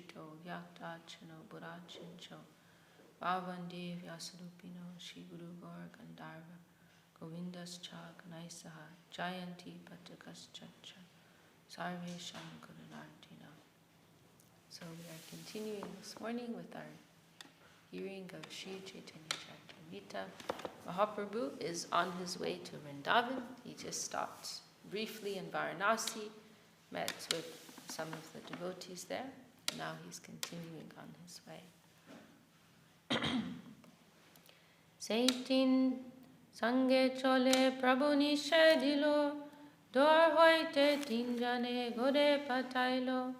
Yakta Chino Burachincho Bhavande Vyasadupino Shri Guru Gaur Gandharva Govindas Cha Ganaisaha Jayanti Patakas Ch.Ch Sarvesham Gurunartina. So we are continuing this morning with our hearing of Sri Chaitanya Charitamrita. Mahaprabhu is on his way to Vrindavan. He just stopped briefly in Varanasi, met with some of the devotees there. Now he's continuing on his way. Seitin sange chole prabhu nishedilo, dor hoite tinjane gode patailo.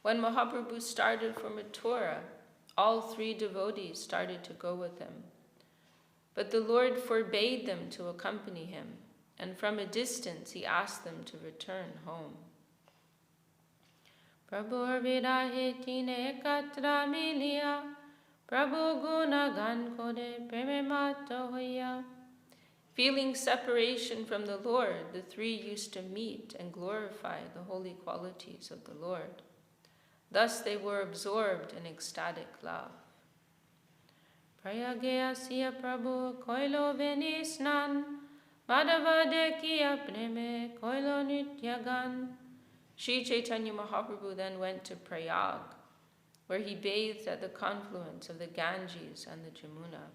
When Mahaprabhu started for Mathura, all three devotees started to go with him. But the Lord forbade them to accompany him, and from a distance he asked them to return home. Prabhu virahe tine katra miliya, Prabhu guna gan kode preme mata hoya. Feeling separation from the Lord, the three used to meet and glorify the holy qualities of the Lord. Thus they were absorbed in ecstatic love. Prayage asya Prabhu koilo venisnan, Madhava dekiya preme koilo nityagan. Sri Chaitanya Mahaprabhu then went to Prayag, where he bathed at the confluence of the Ganges and the Jamuna.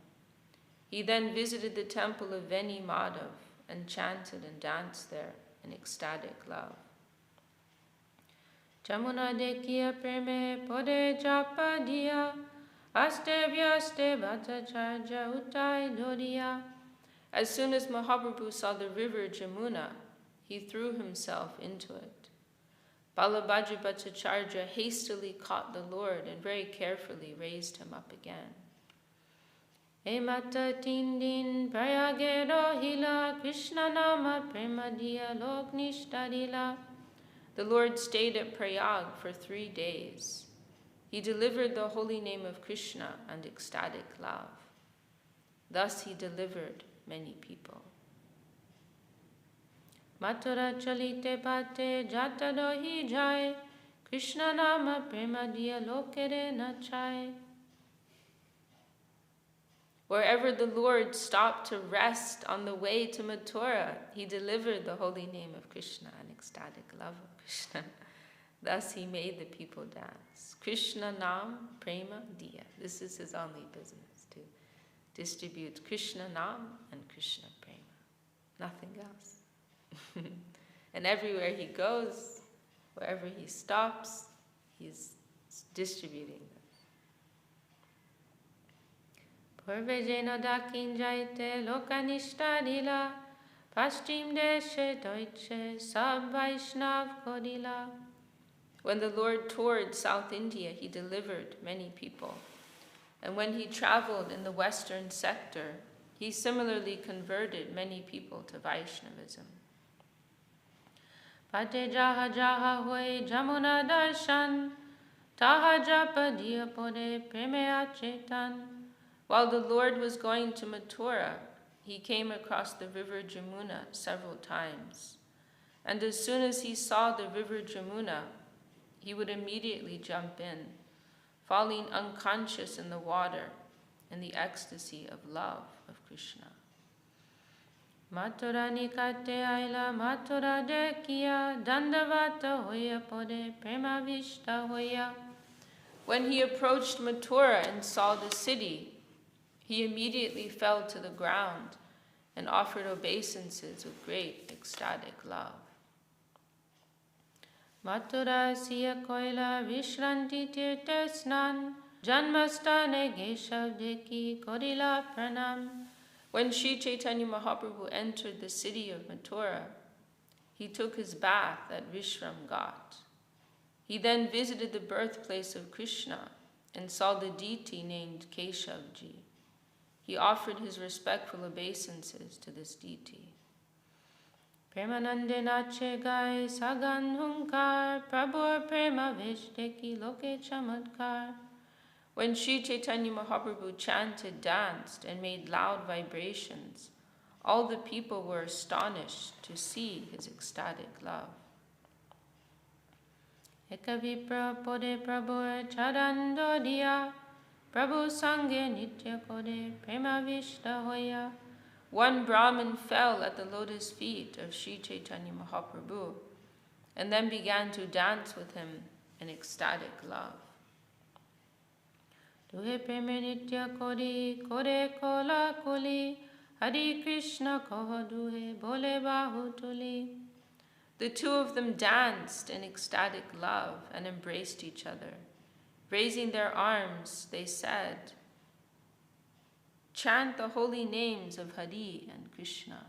He then visited the temple of Veni Madhav and chanted and danced there in ecstatic love. Jamuna dekiya preme pode japa diya, aste vyaste bhattacharya utai doriya. As soon as Mahaprabhu saw the river Jamuna, he threw himself into it. Balabhadra Bhattacharya hastily caught the Lord and very carefully raised him up again. Emata tindin prayage rohila, Krishna nama premadiya loknishtadila. The Lord stayed at Prayag for 3 days. He delivered the holy name of Krishna and ecstatic love. Thus he delivered many people. Mathura chalite bate jata dohi jai, Krishna nama prema diya lokere nachai. Wherever the Lord stopped to rest on the way to Mathura, he delivered the holy name of Krishna and ecstatic love of Krishna. Thus he made the people dance. Krishna nam prema diya. This is his only business, to distribute Krishna nam and Krishna prema. Nothing else. And everywhere he goes, wherever he stops, he's distributing them. Purve jena dakin jaite lokanishtadila, Paschim deshe deutsche sab Vaishnav kodila. When the Lord toured South India, he delivered many people. And when he traveled in the western sector, he similarly converted many people to Vaishnavism. Pate jaha jaha hoy jamuna darshan, taha japa diya pode preme achetan. While the Lord was going to Mathura, he came across the river Jamuna several times. And as soon as he saw the river Jamuna, he would immediately jump in, falling unconscious in the water in the ecstasy of love of Krishna. Mathura nikate aila mathura dekiya, dandavata hoya pode prema vishta hoya. When he approached Mathura and saw the city, he immediately fell to the ground and offered obeisances with great ecstatic love. Mathura siya koila vishranti tirtha snan, janmastane geshav deki korila pranam. When Sri Chaitanya Mahaprabhu entered the city of Mathura, he took his bath at Vishram Ghat. He then visited the birthplace of Krishna and saw the deity named Keshavji. He offered his respectful obeisances to this deity. Premanande nache gai sagan hunkar, Prabhu prema veshteki loke chamatkar. When Sri Chaitanya Mahaprabhu chanted, danced, and made loud vibrations, all the people were astonished to see his ecstatic love. Ekavipra pode prabhu charando diya, Prabhu sange nitya kode prema vishta hoya. One Brahmin fell at the lotus feet of Sri Chaitanya Mahaprabhu and then began to dance with him in ecstatic love. Duhe prema nitya kodi kore kola koli, Hari Krishna koho duhe bole bahu tuli. The two of them danced in ecstatic love and embraced each other. Raising their arms, they said, "Chant the holy names of Hari and Krishna."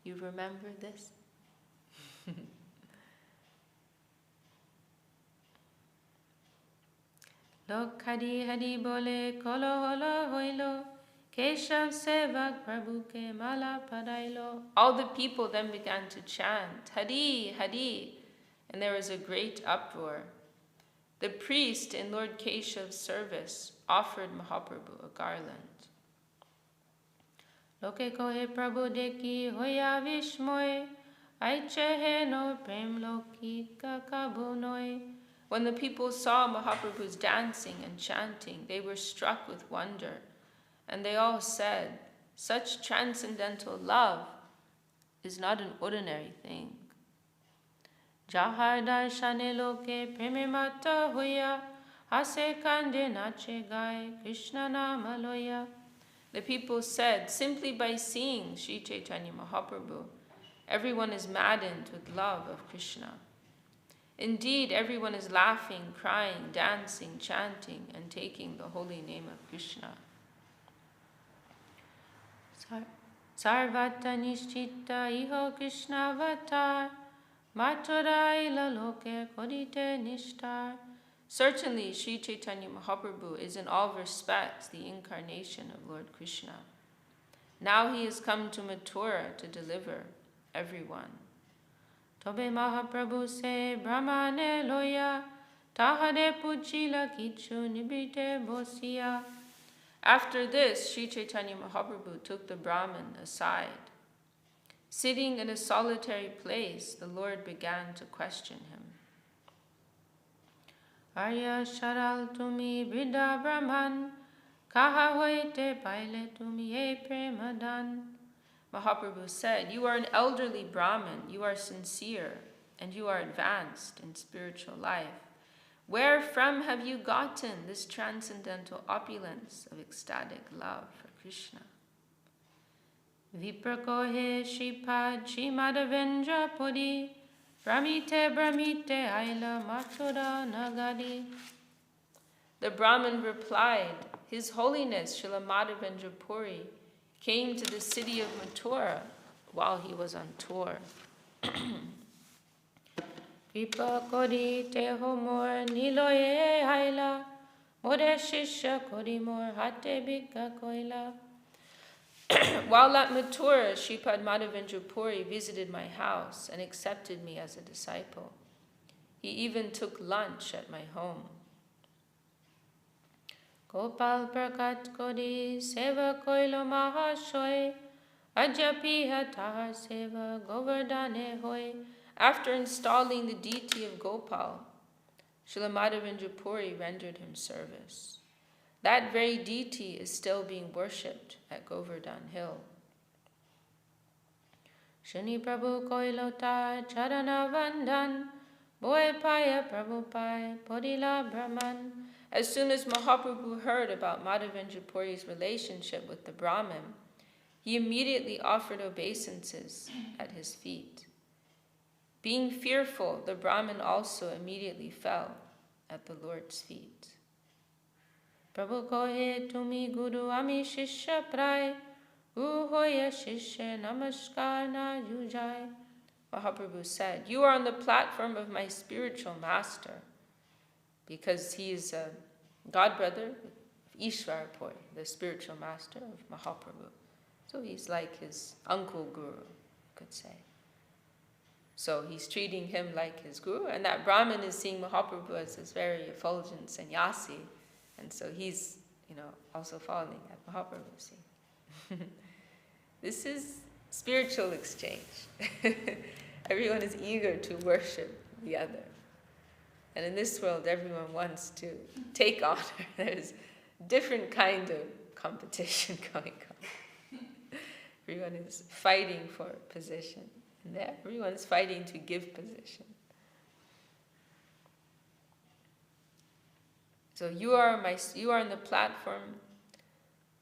You remember this? Lok Hari Hari bole kolo holo hoilo, Keshav sevak Prabhu ke mala padailo. All the people then began to chant, Hari, Hari, and there was a great uproar. The priest in Lord Keshav's service offered Mahaprabhu a garland. Loke kohe Prabhu deki hoya vishmoy, aiche no prem loki kakabunoi. When the people saw Mahaprabhu's dancing and chanting, they were struck with wonder, and they all said, "Such transcendental love is not an ordinary thing." Jahar darshane loke preme mata hoya, hase kande nache gai Krishna namaloya. The people said, simply by seeing Sri Chaitanya Mahaprabhu, everyone is maddened with love of Krishna. Indeed, everyone is laughing, crying, dancing, chanting, and taking the holy name of Krishna. Sarvata nishchita iho Krishna avatar, Mathurai laloke kodite nishtar. Certainly, Sri Chaitanya Mahaprabhu is in all respects the incarnation of Lord Krishna. Now he has come to Mathura to deliver everyone. Tobe Mahaprabhu se brahmane loya, tahare puchila kichu nibite bosiya. After this, Sri Chaitanya Mahaprabhu took the Brahmin aside. Sitting in a solitary place, the Lord began to question him. Arya sharal tumi Vriddha Brahman, kaha hoite paile tumi e premadan. Mahaprabhu said, "You are an elderly Brahmin, you are sincere, and you are advanced in spiritual life. Where from have you gotten this transcendental opulence of ecstatic love for Krishna?" Viprakohe Shripad Srimadavendra Podi, Brahmite Brahmite Aila Mathura Nagadi. The Brahmin replied, "His Holiness Srila Madhavendra Puri came to the city of Mathura while he was on tour." Kripa kori teho mor niloye haila, more shishya kori mor hate bika koila. While at Mathura, Sripad Madhavendra Puri visited my house and accepted me as a disciple. He even took lunch at my home. Gopal prakat kori seva koilo mahashoy, ajapiha tahar seva govardhane hoy. After installing the deity of Gopal, Srila Madhavendra Puri rendered him service. That very deity is still being worshipped at Govardhan Hill. Shuni Prabhu Koilota Charana Vandan, Boy Paya Prabhu Pai Podila Brahman. As soon as Mahaprabhu heard about Madhavendra Puri's relationship with the Brahmin, he immediately offered obeisances at his feet. Being fearful, the Brahmin also immediately fell at the Lord's feet. Prabhu kohe tumi guru ami shishya prai, uhoya shishya namaskar na jujai. Mahaprabhu said, "You are on the platform of my spiritual master," because he is a godbrother of Ishvara Puri, the spiritual master of Mahaprabhu. So he's like his uncle guru, you could say. So he's treating him like his guru, and that Brahmin is seeing Mahaprabhu as this very effulgent sannyasi, and so he's, also falling at Mahaprabhu. See, this is spiritual exchange. Everyone is eager to worship the other. And in this world, everyone wants to take honor. There's different kind of competition going on. Everyone is fighting for position. And everyone is fighting to give position. So you are on the platform.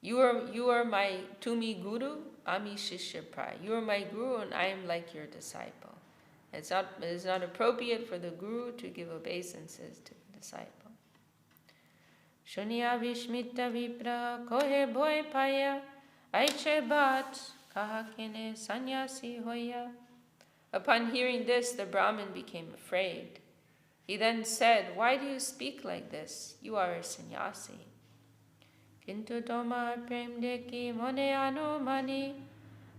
You are my Tumi Guru, Ami Shishya Prai. You are my Guru and I am like your disciple. It is not appropriate for the Guru to give obeisances to the disciple. Shunya Vishmita Vipra Kohe Boy Paya Aiche Bat Kahakene Sanyasi Hoya. Upon hearing this, the Brahmin became afraid. He then said, "Why do you speak like this? You are a sannyasi." Kintu Toma Prem Deki Mone Anu Mani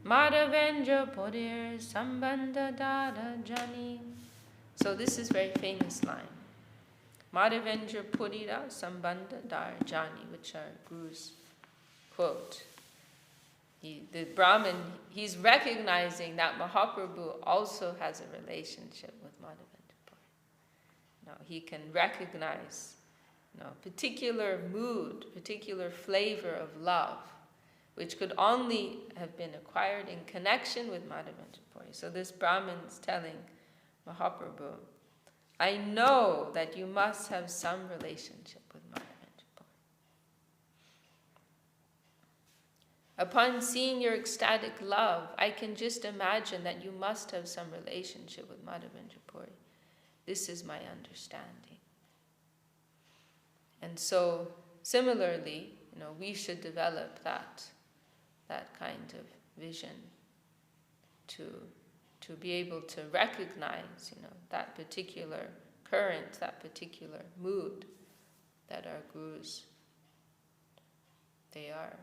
Madhavenja Podir Sambandha Dada Jani. So this is a very famous line. Madhavenja Purira Sambandha Dada Jani, which are Guru's quote. The Brahmin, he's recognizing that Mahaprabhu also has a relationship with Madhavenja Puri. Now he can recognize particular mood, particular flavor of love, which could only have been acquired in connection with Madhavenja Puri. So this Brahmin is telling Mahaprabhu, I know that you must have some relationship with Madhavenja Puri. Upon seeing your ecstatic love, I can just imagine that you must have some relationship with Madhavenja Puri. This is my understanding. And so, similarly, we should develop that kind of vision to be able to recognize, that particular current, that particular mood that our gurus, they are,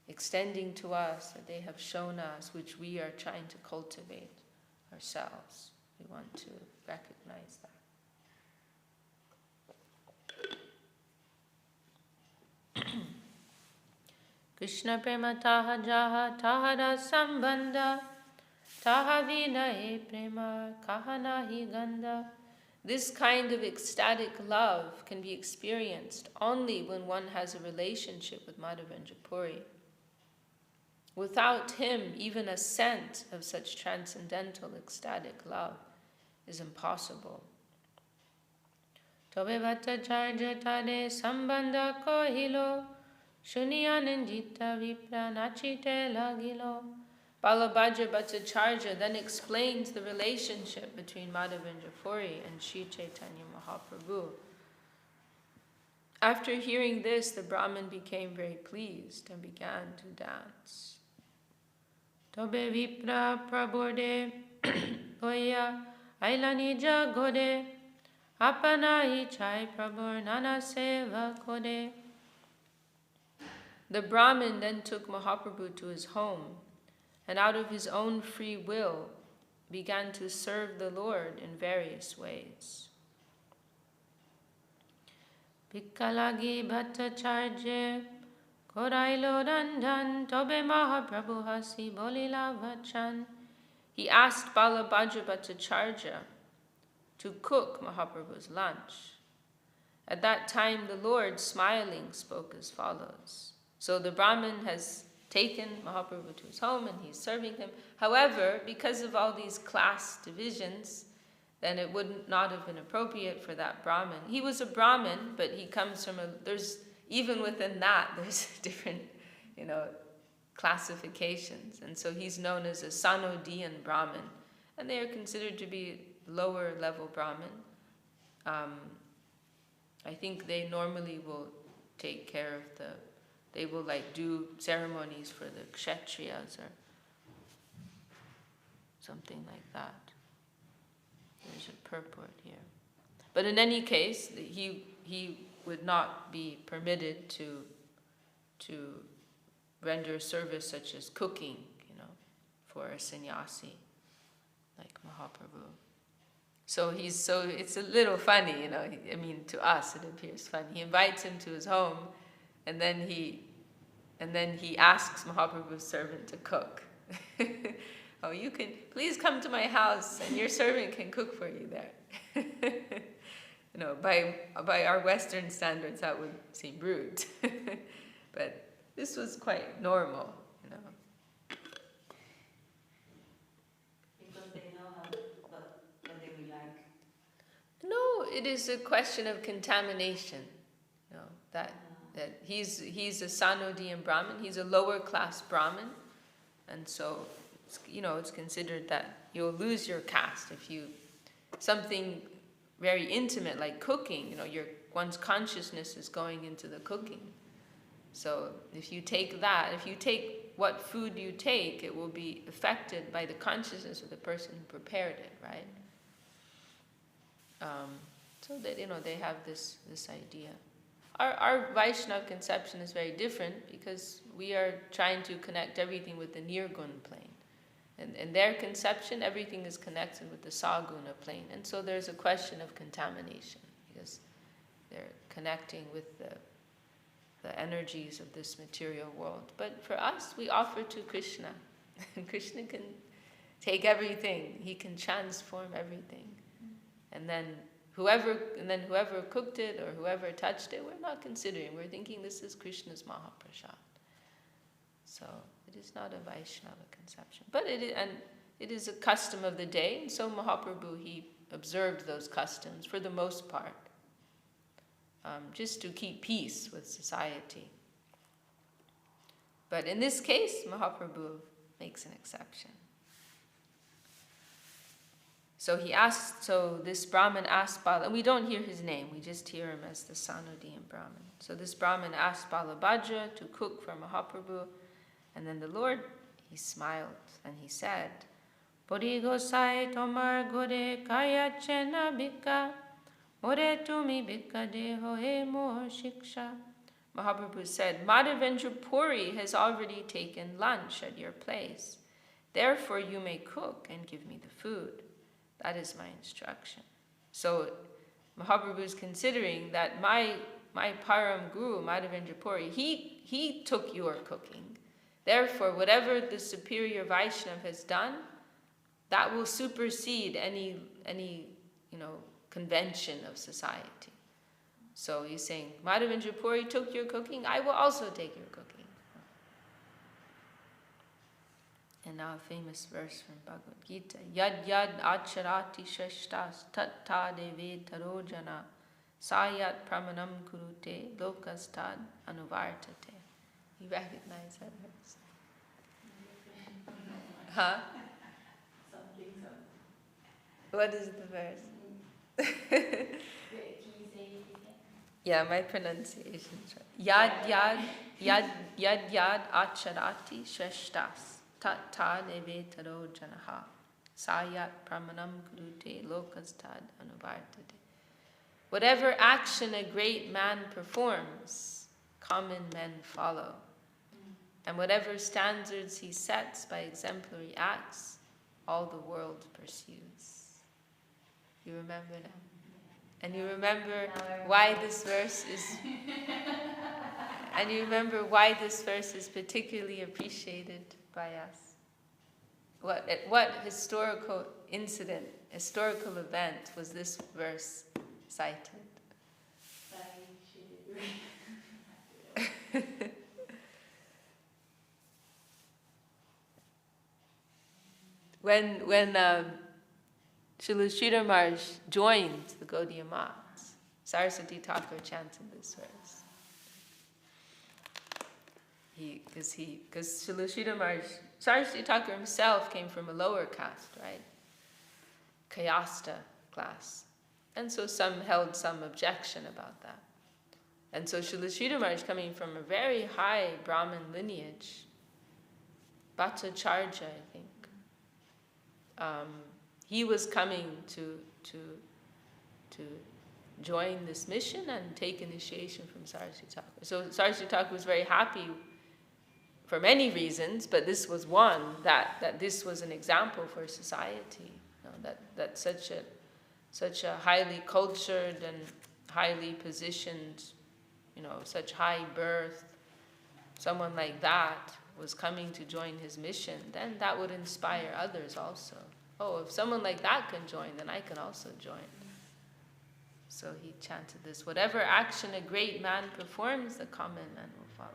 extending to us, that they have shown us, which we are trying to cultivate ourselves. We want to recognize that. Krishna prema taha jaha tahara sambandha taha vinaye prema kahanahi gandha. This kind of ecstatic love can be experienced only when one has a relationship with Madhavenja Puri. Without him, even a scent of such transcendental ecstatic love is impossible. Tobe vata charja tade sambandha kohilo Shunyananjita vipra nachite lagilo. Balabhaja Bhattacharya then explains the relationship between Madhavenja Puri and Sri Chaitanya Mahaprabhu. After hearing this, the Brahmin became very pleased and began to dance. Tobe vipra prabode goya ailanija gode apanahi chai prabor nana seva kode. The Brahmin then took Mahaprabhu to his home, and out of his own free will began to serve the Lord in various ways. Pikkalagi Bhattacharya Korailo Dandan Tobe Mahaprabhu Hasi Bolila Vachan. He asked Balabhaja Bhattacharya to cook Mahaprabhu's lunch. At that time, the Lord, smiling, spoke as follows. So the Brahmin has taken Mahaprabhu to his home and he's serving him. However, because of all these class divisions, then it would not have been appropriate for that Brahmin. He was a Brahmin, but he comes from even within that, there's different, classifications. And so he's known as a Sanodian Brahmin. And they are considered to be lower level Brahmin. I think they normally will take care of they will do ceremonies for the Kshatriyas or something like that. There's a purport here. But in any case, he would not be permitted to render service such as cooking, for a sannyasi like Mahaprabhu. So it's a little funny, to us it appears funny. He invites him to his home, and then he asks Mahaprabhu's servant to cook. Oh, you can, please come to my house and your servant can cook for you there. By our Western standards, that would seem rude. But this was quite normal, Because they know what they will like. No, it is a question of contamination. That he's a Sanodian Brahmin, he's a lower class Brahmin, and so it's considered that you'll lose your caste if you something very intimate like cooking. One's consciousness is going into the cooking. So if you take what food you take, it will be affected by the consciousness of the person who prepared it, right? So that they have this idea. Our Vaishnava conception is very different because we are trying to connect everything with the Nirguna plane. And in their conception, everything is connected with the Saguna plane. And so there's a question of contamination because they're connecting with the energies of this material world. But for us, we offer to Krishna. And Krishna can take everything. He can transform everything. And then whoever cooked it or whoever touched it, we're not considering. We're thinking this is Krishna's Mahaprasad. So it is not a Vaishnava conception. But it is a custom of the day, and so Mahaprabhu, he observed those customs for the most part, just to keep peace with society. But in this case, Mahaprabhu makes an exception. So this Brahmin asked Bala, and we don't hear his name, we just hear him as the Sanodian Brahmin. So this Brahmin asked Balabhadra to cook for Mahaprabhu, and then the Lord, he smiled and he said, Pori gosai tomar gore kaya chena bika, more tumi bika deho he more shiksha. Mahaprabhu said, Madhavendra Puri has already taken lunch at your place. Therefore you may cook and give me the food. That is my instruction. So Mahaprabhu is considering that my Param Guru, Madhavendra Puri, he took your cooking. Therefore, whatever the superior Vaishnava has done, that will supersede any convention of society. So he's saying, Madhavendra Puri took your cooking, I will also take your cooking. And now a famous verse from Bhagavad Gita. Yad yad acharati shreshtas tatta deve tarojana sayat pramanam kurute lokastad anuvartate. You recognize that verse? Huh? Something so. What is the verse? Can you say it again? Yeah, my pronunciation is right. Yad acharati shreshtas. Tatta deve taro janaha sayat pramanam kurute lokastad anuvartate. Whatever action a great man performs, common men follow. And whatever standards he sets by exemplary acts, all the world pursues. You remember now? And you remember why this verse is particularly appreciated by us. What historical incident, historical event was this verse cited? When Srila Sridhar Maharaj joined the Gaudiya Maths, Saraswati Thakur chanted this verse. Because Srila Sridhar Maharaj, Saraswati Thakur himself came from a lower caste, right? Kayasta class. And so some held some objection about that. And so Srila Sridhar Maharaj, coming from a very high Brahmin lineage, Bhattacharya, I think, he was coming to join this mission and take initiation from Saraswati Thakur. So Saraswati Thakur was very happy for many reasons, but this was one, that this was an example for society. That such a highly cultured and highly positioned, such high birth, someone like that was coming to join his mission, then that would inspire others also. Oh, if someone like that can join, then I can also join. So he chanted this, whatever action a great man performs, the common man will follow.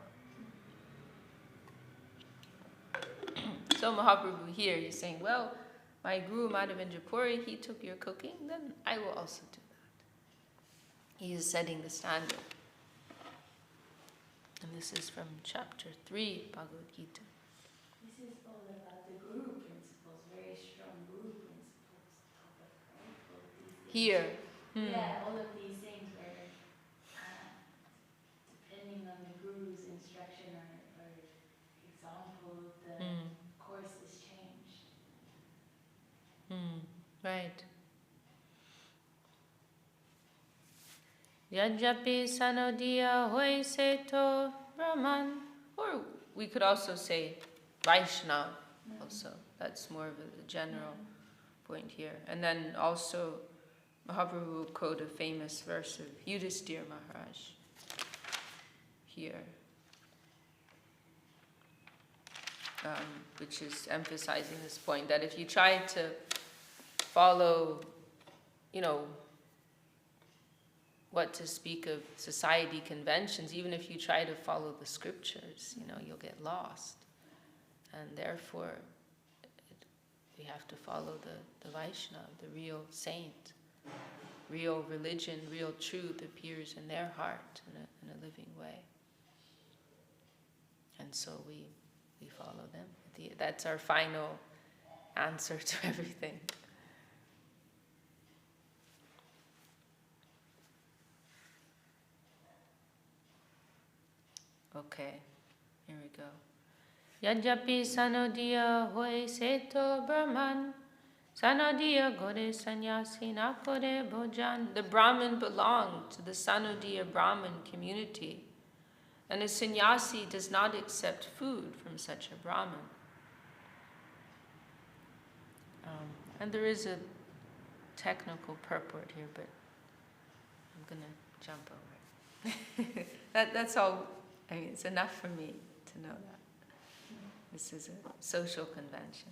So Mahaprabhu here, he's saying, well, my Guru Madhavendra Puri, he took your cooking, then I will also do that. He is setting the standard. And this is from chapter 3, Bhagavad Gita. This is all about the guru principles, very strong guru principles topic, right? All of these things. Here. Yeah, all of these things where depending on the guru's instruction or example, the course is changed. Right. Yajapi sanodiya hoy seto Brahman. Or we could also say Vaishnava also. That's more of a general point here. And then also Mahaprabhu will quote a famous verse of Yudhisthira Maharaj here, which is emphasizing this point, that if you try to follow, what to speak of society conventions, even if you try to follow the scriptures, you'll get lost. And therefore, we have to follow the Vaishnava, the real saint. Real religion, real truth appears in their heart in a living way. And so we follow them. That's our final answer to everything. Okay, here we go. Yajapi sanodiya hoy seto Brahman, sanodiya gore sannyasi na kore bhojan. The Brahmin belonged to the Sanodiya Brahmin community, and a sannyasi does not accept food from such a Brahmin. And there is a technical purport here, but I'm going to jump over it. That's all. I mean, it's enough for me to know that. This is a social convention.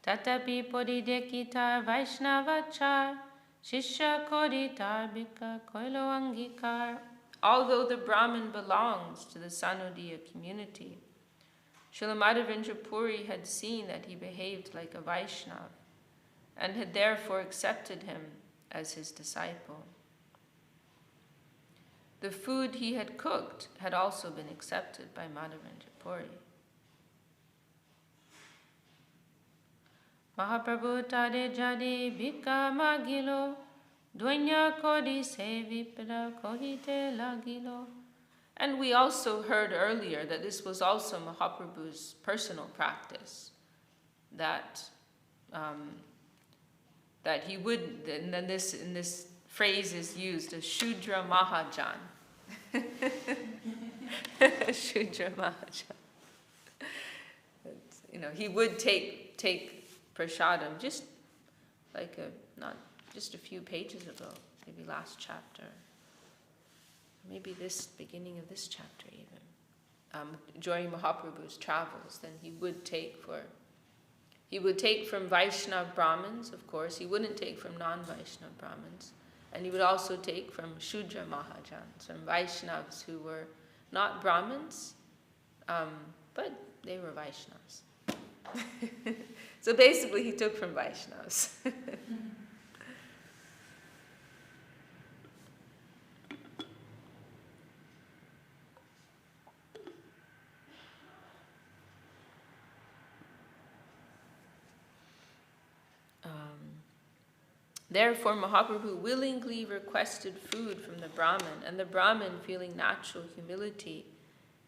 Tatapi podidekitar Vaishnavachar, Shishya koditar bika koilo angikar. Although the Brahmin belongs to the Sanodiya community, Srila Madhavendra Puri had seen that he behaved like a Vaishnava and had therefore accepted him as his disciple. The food he had cooked had also been accepted by Madhavendra Puri. Mahaprabhu tade jadi bika magilo, duenya kodi se vipra kohite lagilo. And we also heard earlier that this was also Mahaprabhu's personal practice, that he would, and then this phrase is used as Shudra Mahajan. Shudra Mahajan. He would take prasadam just like not just a few pages ago, maybe last chapter, maybe this beginning of this chapter even. During Mahaprabhu's travels, then he would take from Vaishnava Brahmins, of course. He wouldn't take from non-Vaishnava Brahmins. And he would also take from Shudra Mahajans, from Vaishnavas who were not Brahmins, but they were Vaishnavas. So basically he took from Vaishnavas. Therefore, Mahaprabhu willingly requested food from the Brahmin, and the Brahmin, feeling natural humility,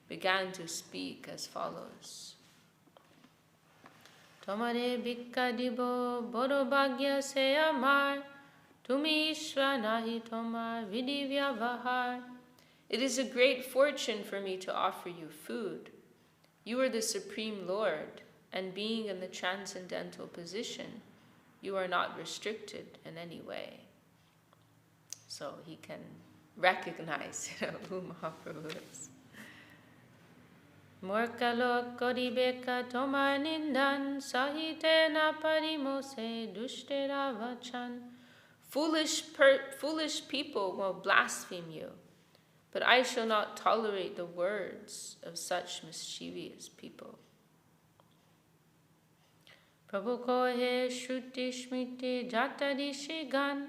began to speak as follows. Tomare bhikka dibo boro bhagya se amar, tumi ishra nahi tomar vidhi vyavahar. It is a great fortune for me to offer you food. You are the Supreme Lord, and being in the transcendental position, you are not restricted in any way. So he can recognize who Mahaprabhu is. Morkalo koribeka tomar nindan sahite na parimose dushtera vachan. Foolish people will blaspheme you, but I shall not tolerate the words of such mischievous people. Prabhu kohe shruti shmiti jatadi shigan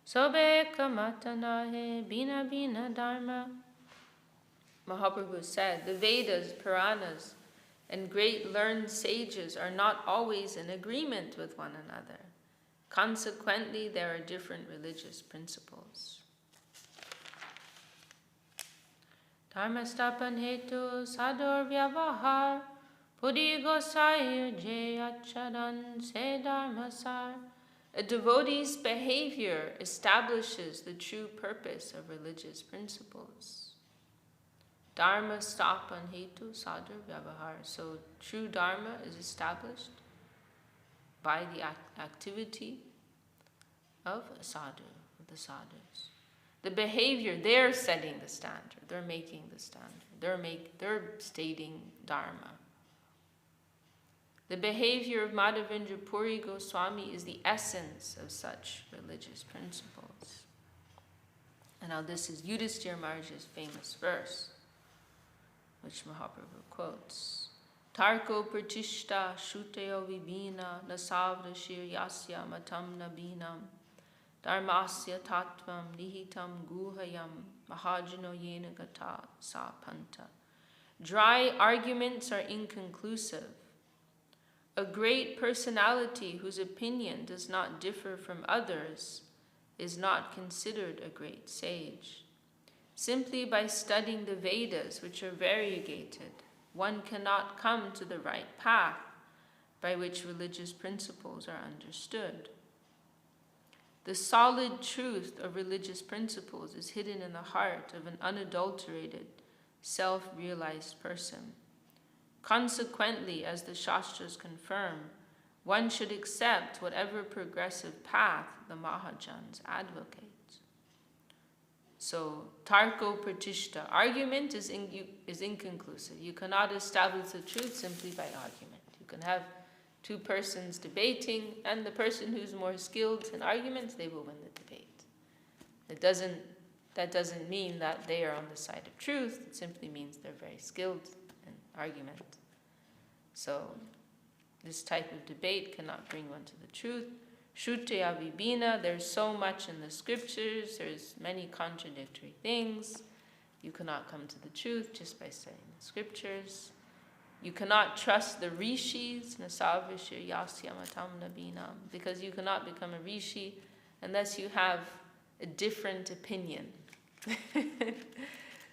sobe kamatana he bina bina dharma. Mahaprabhu said, the Vedas, Puranas, and great learned sages are not always in agreement with one another. Consequently, there are different religious principles. Dharma stapan hetu sador vyavahar pudi gosai je acharan se dharma sar. A devotee's behavior establishes the true purpose of religious principles. Dharma stapan hetu sador vyavahar. So true dharma is established by the activity of a sadhu, of the sadhus. The behavior, they're setting the standard. They're making the standard. They're stating dharma. The behavior of Madhavendra Puri Goswami is the essence of such religious principles. And now this is Yudhisthira Maharaj's famous verse, which Mahaprabhu quotes. Tarko pratishta shuteo vibhina nasavra shiryasya matam nabinam dharmasya tattvam nihitam guhayam mahajano yena gata sa panta. Dry arguments are inconclusive. A great personality whose opinion does not differ from others is not considered a great sage. Simply by studying the Vedas, which are variegated, one cannot come to the right path by which religious principles are understood. The solid truth of religious principles is hidden in the heart of an unadulterated, self-realized person. Consequently, as the Shastras confirm, one should accept whatever progressive path the Mahajans advocate. So, tarko pratishta, argument is inconclusive. You cannot establish the truth simply by argument. You can have two persons debating, and the person who's more skilled in arguments, they will win the debate. That doesn't mean that they are on the side of truth. It simply means they're very skilled in argument. So, this type of debate cannot bring one to the truth. Shruteya vibhina, there's so much in the scriptures, there's many contradictory things. You cannot come to the truth just by studying the scriptures. You cannot trust the rishis, nasavishir yasyamatam nabinam, because you cannot become a rishi unless you have a different opinion.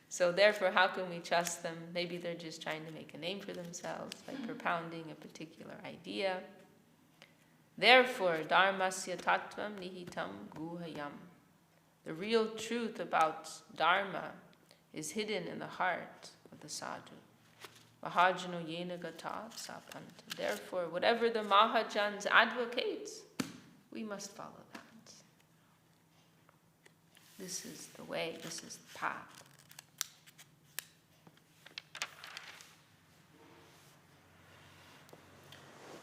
So therefore, how can we trust them? Maybe they're just trying to make a name for themselves by propounding a particular idea. Therefore, dharmasya tattvam nihitam guhayam. The real truth about dharma is hidden in the heart of the sadhu. Mahajano yena gata sapanta. Therefore, whatever the Mahajans advocate, we must follow that. This is the way, this is the path.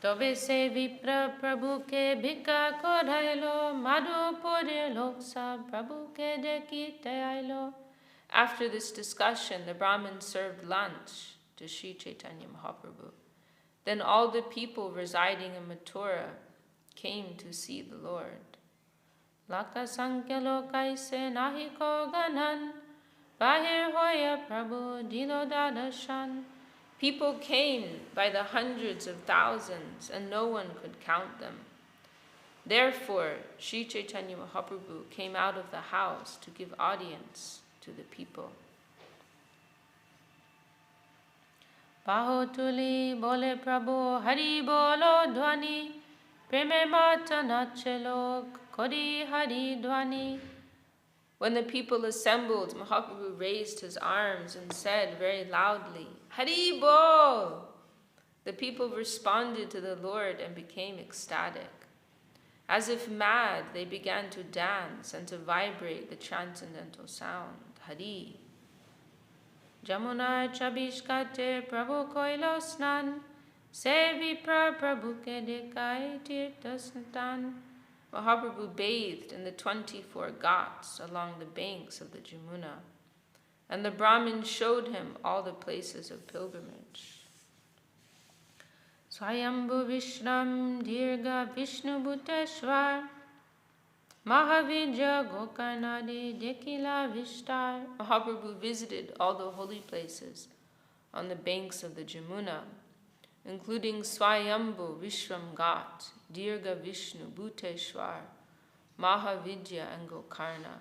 Tobe se vipra prabhu ke bhikka kodhailo madhu pore loksa prabhu ke dekite ailo. After this discussion, the Brahmin served lunch to Sri Chaitanya Mahaprabhu. Then all the people residing in Mathura came to see the Lord. Laka sankhya lokaise nahi ko ganan bahir hoya prabhu dilo dadashan. People came by the hundreds of thousands, and no one could count them. Therefore, Sri Chaitanya Mahaprabhu came out of the house to give audience to the people. Bahotuli bole Prabhu Hari bolo dhwani preme mata nache log kori Hari dhwani. When the people assembled, Mahaprabhu raised his arms and said very loudly, Hari Bol! The people responded to the Lord and became ecstatic. As if mad, they began to dance and to vibrate the transcendental sound, Hari. Jamunar Chabishkate Prabhu Koilo Snan, Sevi Prabhu Ke Dekai Tirtasnatan. Mahaprabhu bathed in the 24 ghats along the banks of the Jamuna, and the Brahmin showed him all the places of pilgrimage. Swayambhu Vishram Dirga Vishnu Bhuteshwar Mahavijya Gokarnadi Dekila Vishtar. Mahaprabhu visited all the holy places on the banks of the Jamuna, including Swayambhu Vishram Ghat, Dirga Vishnu Bhuteshwar, Mahavidya and Gokarna.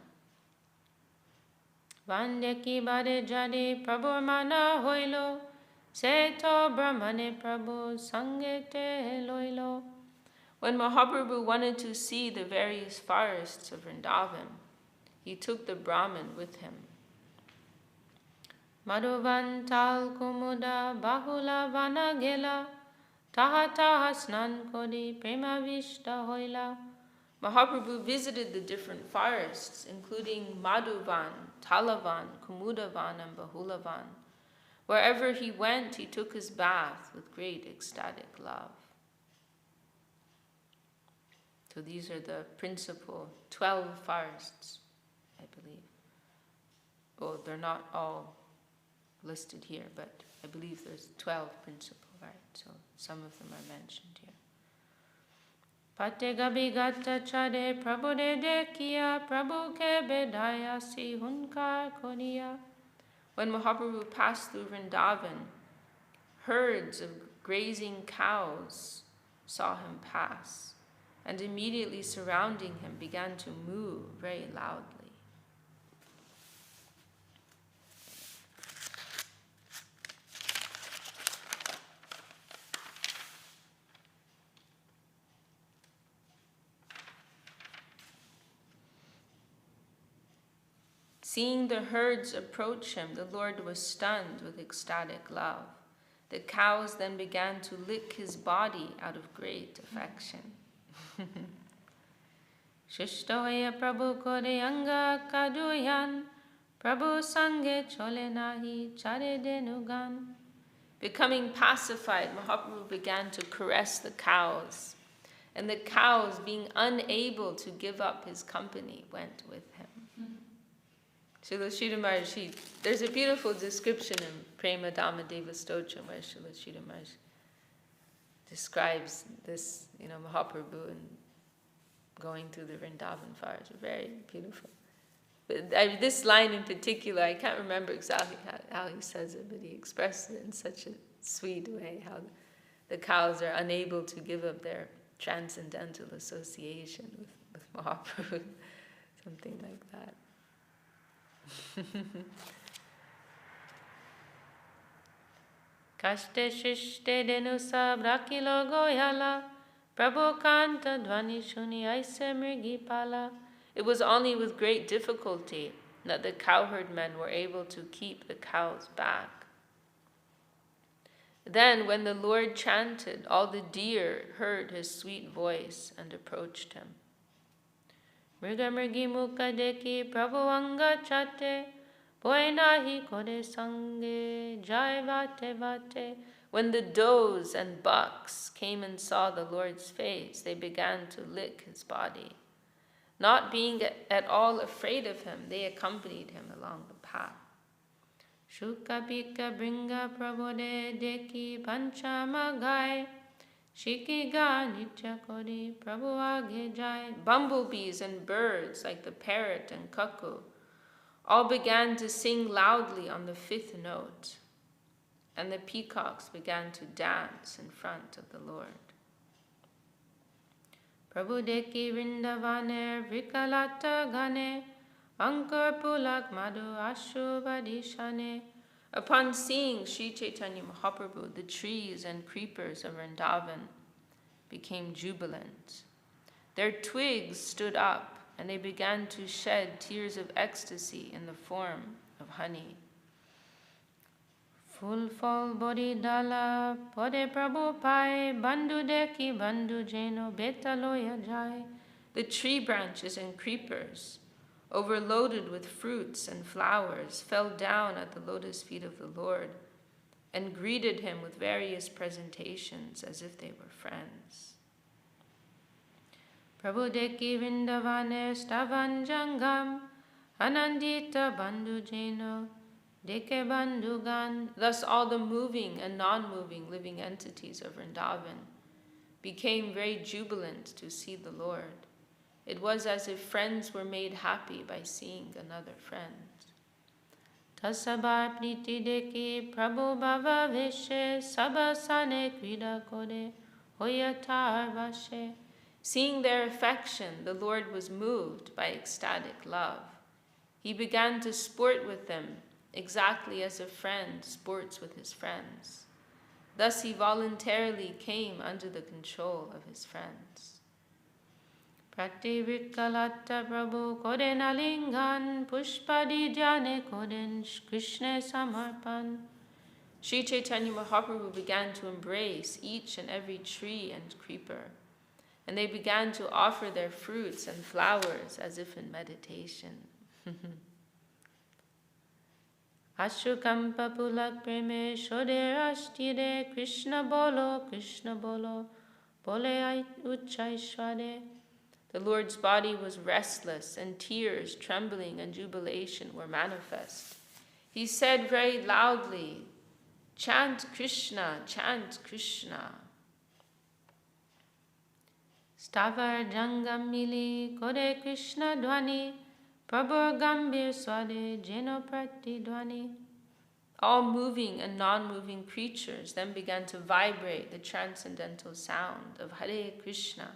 Vandeki Bade Jade Prabhu Mana Hoilo, Seto Brahmane Prabhu Sangete Loilo. When Mahaprabhu wanted to see the various forests of Vrindavan, he took the Brahmin with him. Madhuvan Tal Kumuda Bahula Vanagela, Taha Taha Snan Kodi Prema Vishta Hoila. Mahaprabhu visited the different forests, including Madhuvan, Talavan, Kumudavan, and Bahulavan. Wherever he went, he took his bath with great ecstatic love. So these are the principal 12 forests, I believe. Well, they're not all listed here, but I believe there's 12 principal, right? So some of them are mentioned here. Pate gabi gata chade prabhu de dekiya prabhu ke bedaya si hunkar koniya. When Mahaprabhu passed through Vrindavan, herds of grazing cows saw him pass, and immediately surrounding him began to moo very loudly. Seeing the herds approach him, the Lord was stunned with ecstatic love. The cows then began to lick his body out of great affection. Shishtoya Prabhu kore anga kaduyan, Prabhu sange chole nahi chare denugan. Becoming pacified, Mahaprabhu began to caress the cows, and the cows, being unable to give up his company, went with him. Srila Sridhar Maharaj, there's a beautiful description in Prema Dhamma Deva Stotra where Srila Sridhar Maharaj describes this, Mahaprabhu and going through the Vrindavan forest. Very beautiful. But this line in particular, I can't remember exactly how he says it, but he expresses it in such a sweet way, how the cows are unable to give up their transcendental association with Mahaprabhu, something like that. Kaste shishte denu sab rakilo goyala, Prabhu kanta dhvani shuni aise mrigi pala. It was only with great difficulty that the cowherd men were able to keep the cows back. Then, when the Lord chanted, all the deer heard his sweet voice and approached him. Mriga mrigi mukha deki Prabhu anga chate, Poinahi kore sange jai vate vate. When the does and bucks came and saw the Lord's face, they began to lick his body. Not being at all afraid of him, they accompanied him along the path. Shuka pika bringa prabode deki panchama gai, shiki ga nitya kori prabhu age jai. Bumblebees and birds like the parrot and cuckoo all began to sing loudly on the 5th note, and the peacocks began to dance in front of the Lord. Prabhu deki Vrindavaner Vikalata Gane, Ankur Pulak Madhu Ashubadishane. Upon seeing Sri Chaitanya Mahaprabhu, the trees and creepers of Vrindavan became jubilant. Their twigs stood up, and they began to shed tears of ecstasy in the form of honey. Full fall body dala, pode prabhu pai, bandhu deki bandhu jeno betaloya jai. The tree branches and creepers overloaded with fruits and flowers, fell down at the lotus feet of the Lord and greeted him with various presentations as if they were friends. Prabhu deki vindavane stavan jangam anandita bandhujeno deke bandhugan. Thus all the moving and non-moving living entities of Vrindavan became very jubilant to see the Lord. It was as if friends were made happy by seeing another friend. Tasabar priti deki prabhu bhava veshe sabasane krida kode hoyatar vashe. Seeing their affection, the Lord was moved by ecstatic love. He began to sport with them, exactly as a friend sports with his friends. Thus he voluntarily came under the control of his friends. Prativritkalatta Prabhu koden alingan pushpadi jane koden Krishna samarpan. Sri Chaitanya Mahaprabhu began to embrace each and every tree and creeper, and they began to offer their fruits and flowers as if in meditation. Ashukampa pulak preme shode ashtire Krishna bolo bole uchai. The Lord's body was restless, and tears, trembling, and jubilation were manifest. He said very loudly, "Chant Krishna, chant Krishna." Stavar jangam mili kode Krishna dwani prabhu gambir swade jeno prati dwani. All moving and non-moving creatures then began to vibrate the transcendental sound of Hare Krishna,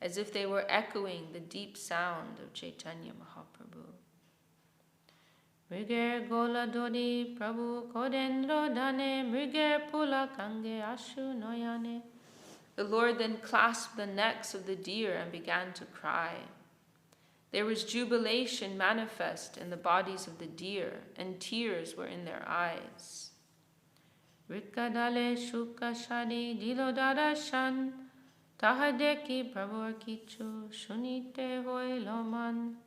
as if they were echoing the deep sound of Chaitanya Mahaprabhu. Mriger gola dodi prabhu kodendro dane mriger pula kange ashu noyane. The Lord then clasped the necks of the deer and began to cry. There was jubilation manifest in the bodies of the deer, and tears were in their eyes. Rikadale shuka shadi dilodada shan tahadeki prabhu kichu shunite hoy loman.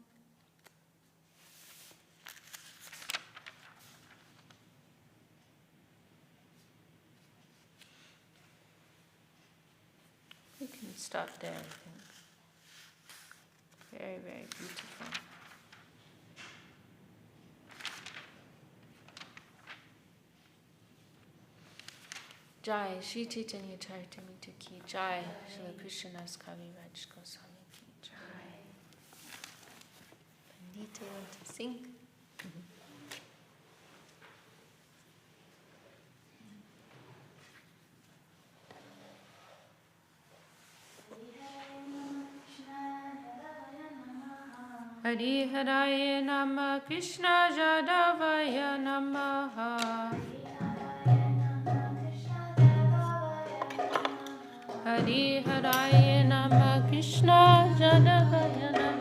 We can stop there, I think. Very, very beautiful. Jai Shri Chaitanya Charitamrita ki Jai, Shri Krishna's Kaviraj Goswami ki Jai. Pandita, you want to sing? Hari Haraye Nama Krishna Jadavaya Namaha. Hari Haraye Nama Krishna Jadavaya Namaha.